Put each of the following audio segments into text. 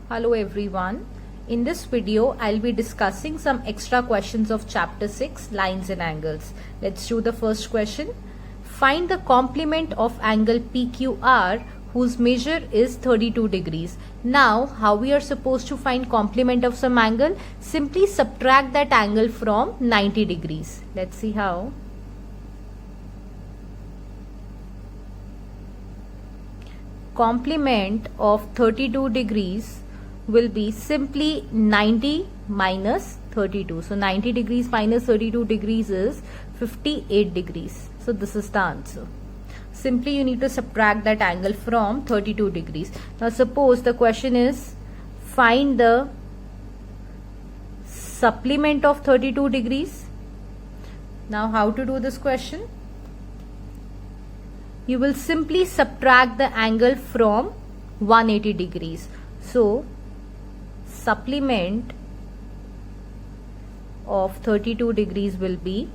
Hello everyone. In this video, I'll be discussing some extra questions of chapter 6, lines and angles. Let's do the first question. Find the complement of angle PQR whose measure is 32 degrees. Now, how we are supposed to find complement of some angle? Simply subtract that angle from 90 degrees. Let's see how. Complement of 32 degrees will be simply 90 minus 32. So 90 degrees minus 32 degrees is 58 degrees. So this is the answer. Simply you need to subtract that angle from 32 degrees. Now suppose the question is find the supplement of 32 degrees. Now how to do this question? You will simply subtract the angle from 180 degrees. So supplement of 32 degrees will be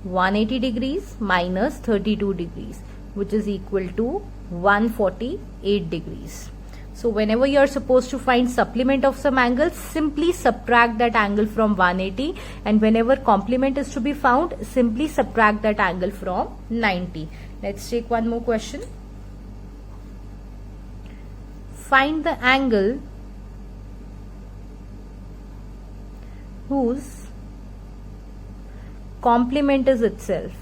180 degrees minus 32 degrees, which is equal to 148 degrees. So whenever you are supposed to find supplement of some angle, simply subtract that angle from 180, and whenever complement is to be found, simply subtract that angle from 90. Let's take one more question. Find the angle whose complement is itself.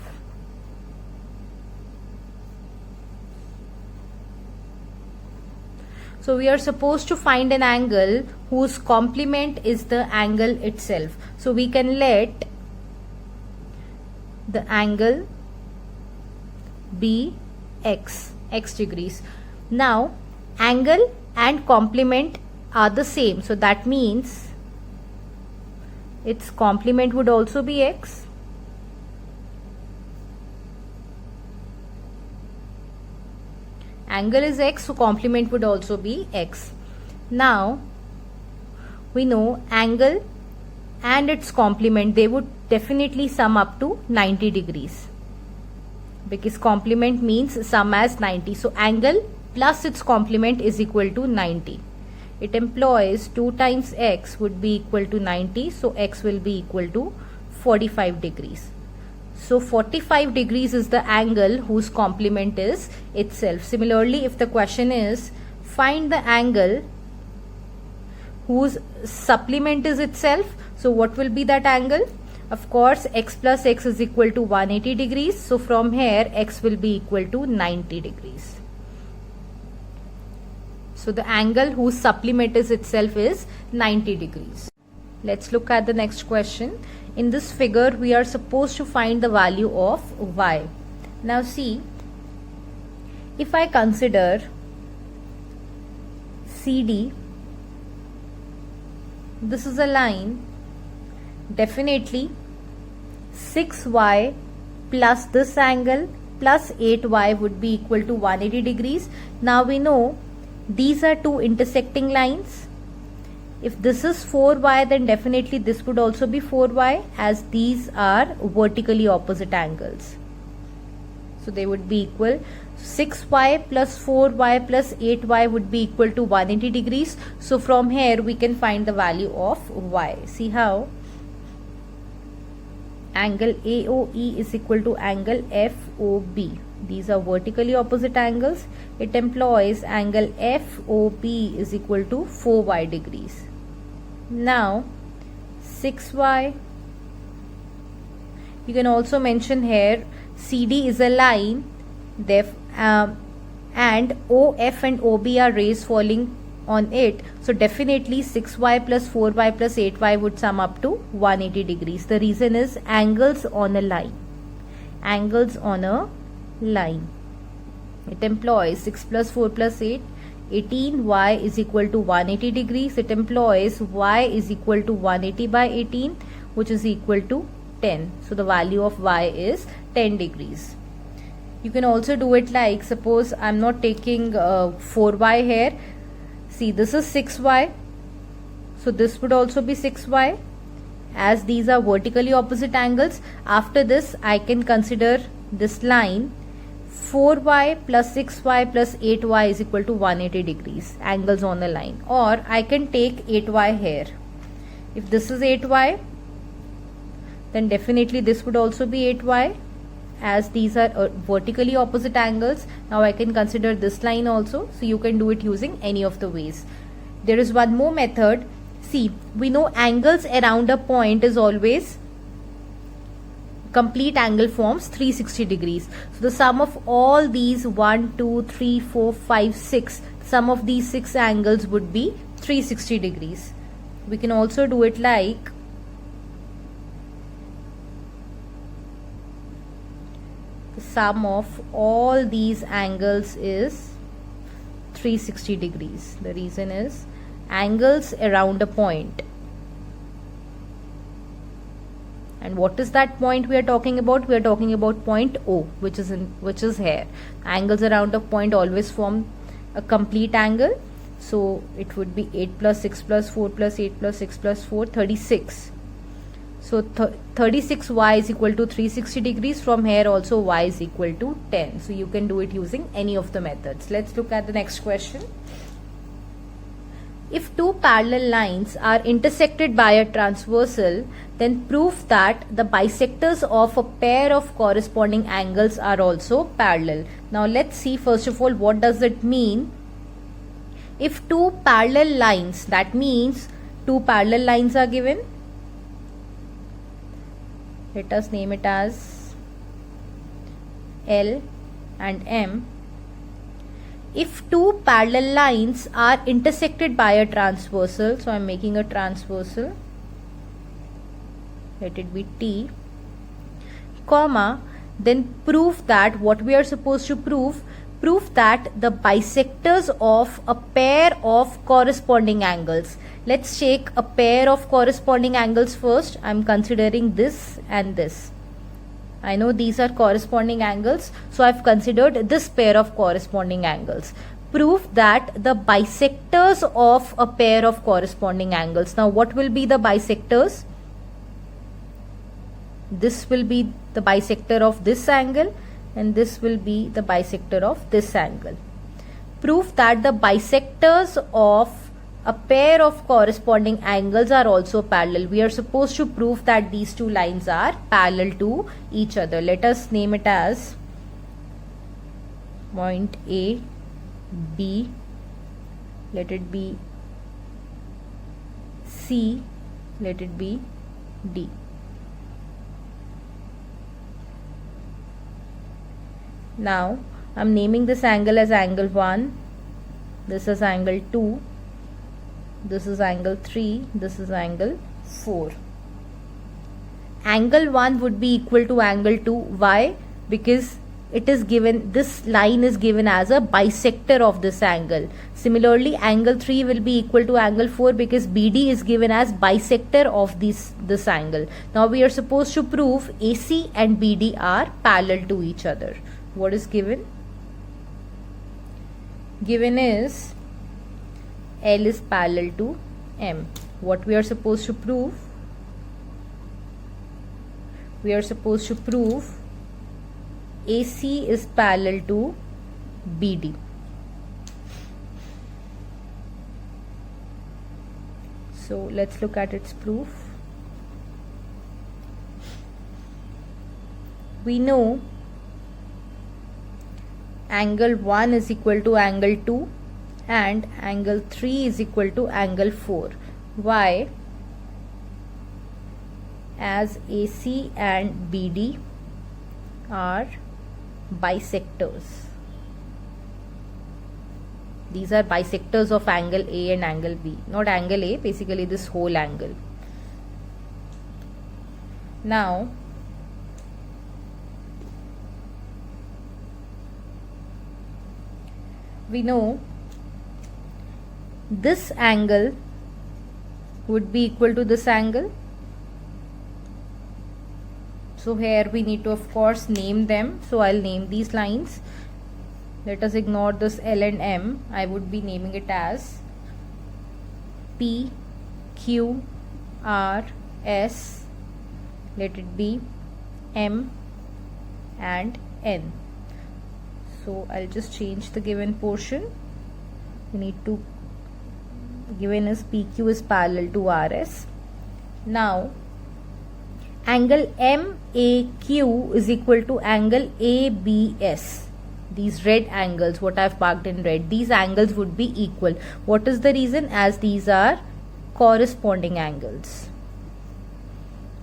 So we are supposed to find an angle whose complement is the angle itself. So we can let the angle be x degrees. Now angle and complement are the same, so that means its complement would also be x. Angle is x, so complement would also be x. Now we know angle and its complement, they would definitely sum up to 90 degrees because complement means sum as 90. So angle plus its complement is equal to 90. It employs 2 times x would be equal to 90. So x will be equal to 45 degrees. So 45 degrees is the angle whose complement is itself. Similarly, if the question is find the angle whose supplement is itself, so what will be that angle? Of course, x plus x is equal to 180 degrees. So from here, x will be equal to 90 degrees. So the angle whose supplement is itself is 90 degrees. Let's look at the next question. In this figure, we are supposed to find the value of y. Now see, if I consider CD, this is a line, definitely 6y plus this angle plus 8y would be equal to 180 degrees. Now we know these are two intersecting lines. If this is 4y, then definitely this would also be 4y, as these are vertically opposite angles. So they would be equal. 6y plus 4y plus 8y would be equal to 180 degrees. So from here we can find the value of y. See how? Angle AOE is equal to angle FOB. These are vertically opposite angles. It employs angle FOB is equal to 4y degrees. Now 6y, you can also mention here CD is a line, and OF and OB are rays falling on it. So definitely 6y plus 4y plus 8y would sum up to 180 degrees. The reason is angles on a line. Angles on a line. It employs 6 plus 4 plus 8. 18y is equal to 180 degrees. It employs y is equal to 180 by 18, which is equal to 10. So the value of y is 10 degrees. You can also do it like, suppose I'm not taking 4y here. See, this is 6y. So this would also be 6y. As these are vertically opposite angles, after this I can consider this line 4y plus 6y plus 8y is equal to 180 degrees, angles on the line. Or I can take 8y here. If this is 8y, then definitely this would also be 8y, as these are vertically opposite angles. Now I can consider this line also, so you can do it using any of the ways. There is one more method. See, we know angles around a point is always, complete angle forms 360 degrees. So the sum of all these 1, 2, 3, 4, 5, 6, sum of these 6 angles would be 360 degrees. We can also do it like the sum of all these angles is 360 degrees. The reason is angles around a point. And what is that point we are talking about? We are talking about point O, which is here. Angles around a point always form a complete angle. So it would be 8 plus 6 plus 4 plus 8 plus 6 plus 4, 36. So 36y is equal to 360 degrees. From here also y is equal to 10. So you can do it using any of the methods. Let's look at the next question. If two parallel lines are intersected by a transversal, then prove that the bisectors of a pair of corresponding angles are also parallel. Now let's see first of all what does it mean. If two parallel lines, that means two parallel lines are given. Let us name it as L and M. If two parallel lines are intersected by a transversal, so I am making a transversal, let it be T, comma, then prove that, what we are supposed to prove that the bisectors of a pair of corresponding angles. Let's take a pair of corresponding angles first. I am considering this and this. I know these are corresponding angles, so I've considered this pair of corresponding angles. Prove that the bisectors of a pair of corresponding angles. Now what will be the bisectors? This will be the bisector of this angle and this will be the bisector of this angle. Prove that the bisectors of a pair of corresponding angles are also parallel. We are supposed to prove that these two lines are parallel to each other. Let us name it as point A, B, let it be C, let it be D. Now I am naming this angle as angle 1, this is angle 2, this is angle 3, this is angle 4. Angle 1 would be equal to angle 2. Why? Because it is given, this line is given as a bisector of this angle. Similarly, angle 3 will be equal to angle 4 because BD is given as bisector of this angle. Now we are supposed to prove AC and BD are parallel to each other. What is given? Given is L is parallel to M. What we are supposed to prove? We are supposed to prove AC is parallel to BD. So let's look at its proof. We know angle 1 is equal to angle 2 and angle 3 is equal to angle 4. Why? As AC and BD are bisectors. These are bisectors of angle A and angle B. Not angle A, basically this whole angle. Now we know this angle would be equal to this angle. So here we need to of course name them. So I'll name these lines. Let us ignore this L and M. I would be naming it as P, Q, R, S. Let it be M and N. So I'll just change the given portion. We need to, given is PQ is parallel to RS. Now angle MAQ is equal to angle ABS. These red angles, what I've marked in red, these angles would be equal. What is the reason? As these are corresponding angles.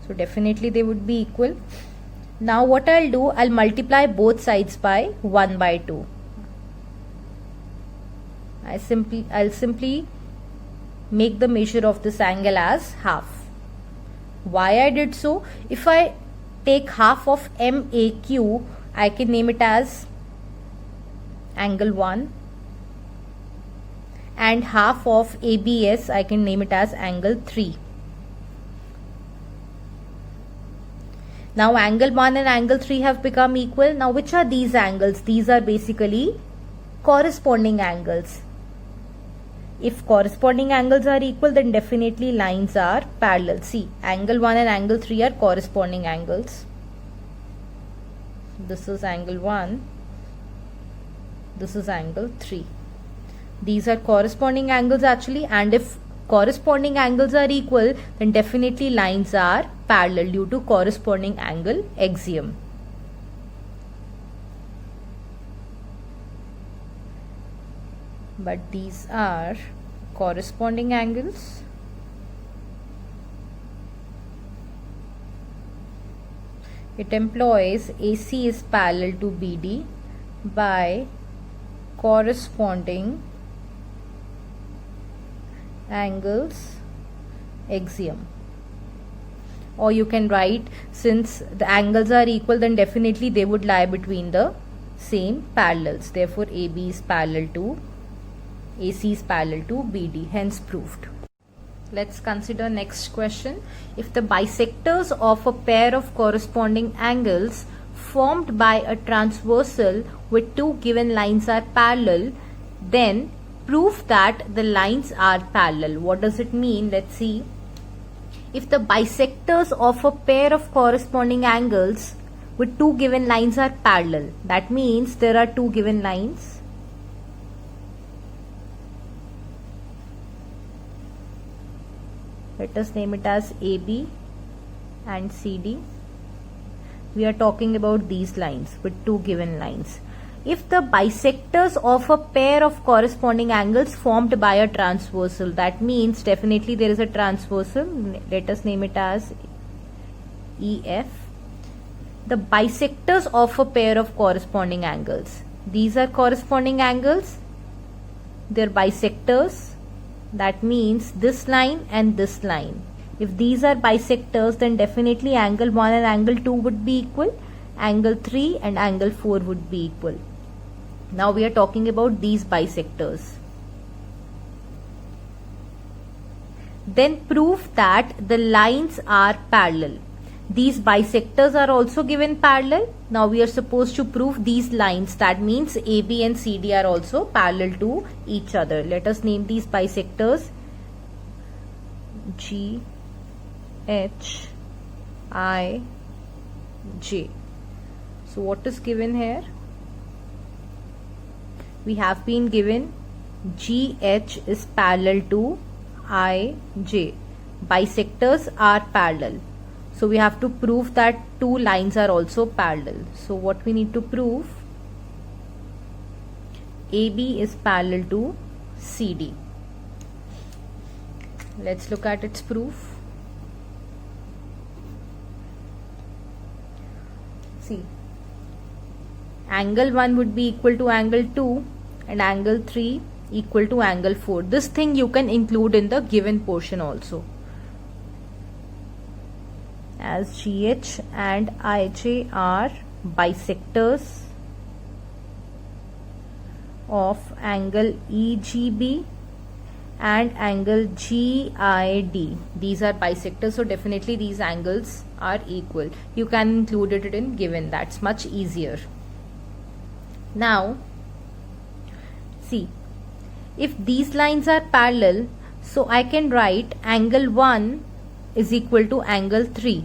So definitely they would be equal. Now what I'll do, I'll multiply both sides by 1 by 2. I'll simply make the measure of this angle as half. Why I did so? If I take half of MAQ, I can name it as angle 1, and half of ABS I can name it as angle 3. Now angle 1 and angle 3 have become equal. Now which are these angles? These are basically corresponding angles. If corresponding angles are equal, then definitely lines are parallel. See, angle 1 and angle 3 are corresponding angles. This is angle 1. This is angle 3. These are corresponding angles actually, and if corresponding angles are equal, then definitely lines are parallel due to corresponding angle axiom. But these are corresponding angles. It employs AC is parallel to BD by corresponding angles axiom. Or you can write, since the angles are equal, then definitely they would lie between the same parallels. Therefore AB is parallel to AC is parallel to BD, hence proved. Let's consider next question. If the bisectors of a pair of corresponding angles formed by a transversal with two given lines are parallel, then prove that the lines are parallel. What does it mean? Let's see. If the bisectors of a pair of corresponding angles with two given lines are parallel, that means there are two given lines. Let us name it as AB and CD. We are talking about these lines with two given lines. If the bisectors of a pair of corresponding angles formed by a transversal, that means definitely there is a transversal. Let us name it as EF. The bisectors of a pair of corresponding angles. These are corresponding angles. They are bisectors. That means this line and this line. If these are bisectors, then definitely angle 1 and angle 2 would be equal. Angle 3 and angle 4 would be equal. Now we are talking about these bisectors. Then prove that the lines are parallel. These bisectors are also given parallel. Now we are supposed to prove these lines. That means AB and CD are also parallel to each other. Let us name these bisectors G, H, I, J. So what is given here? We have been given GH is parallel to IJ. Bisectors are parallel. So we have to prove that two lines are also parallel. So what we need to prove? AB is parallel to CD. Let's look at its proof. See, angle 1 would be equal to angle 2 and angle 3 equal to angle 4. This thing you can include in the given portion also, as GH and IJ are bisectors of angle EGB and angle GID. These are bisectors, so definitely these angles are equal. You can include it in given. That's much easier. Now see, if these lines are parallel, so I can write angle 1 is equal to angle 3.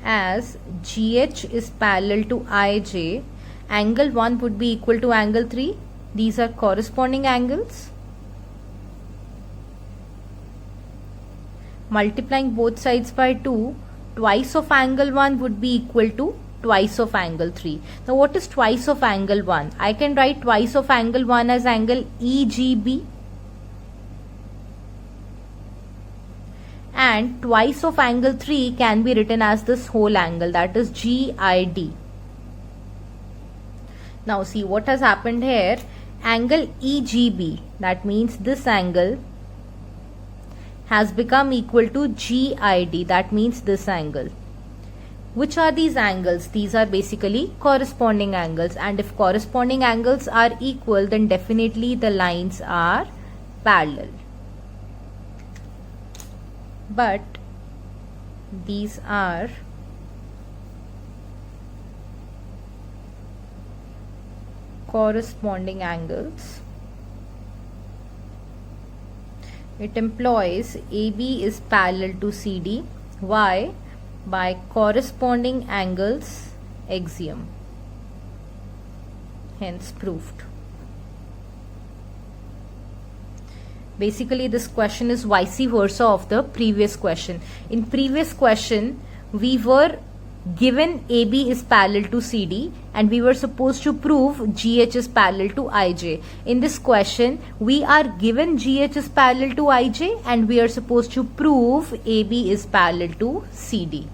as GH is parallel to IJ, angle 1 would be equal to angle 3. These are corresponding angles. Multiplying both sides by 2, twice of angle 1 would be equal to twice of angle 3. Now what is twice of angle 1? I can write twice of angle 1 as angle EGB, and twice of angle 3 can be written as this whole angle, that is GID. Now see what has happened here. Angle EGB, that means this angle, has become equal to GID, that means this angle. Which are these angles? These are basically corresponding angles, and if corresponding angles are equal, then definitely the lines are parallel. But these are corresponding angles. It implies AB is parallel to CD. Why? By corresponding angles axiom. Hence proved. Basically this question is vice versa of the previous question. In previous question we were given AB is parallel to CD and we were supposed to prove GH is parallel to IJ. In this question we are given GH is parallel to IJ and we are supposed to prove AB is parallel to CD.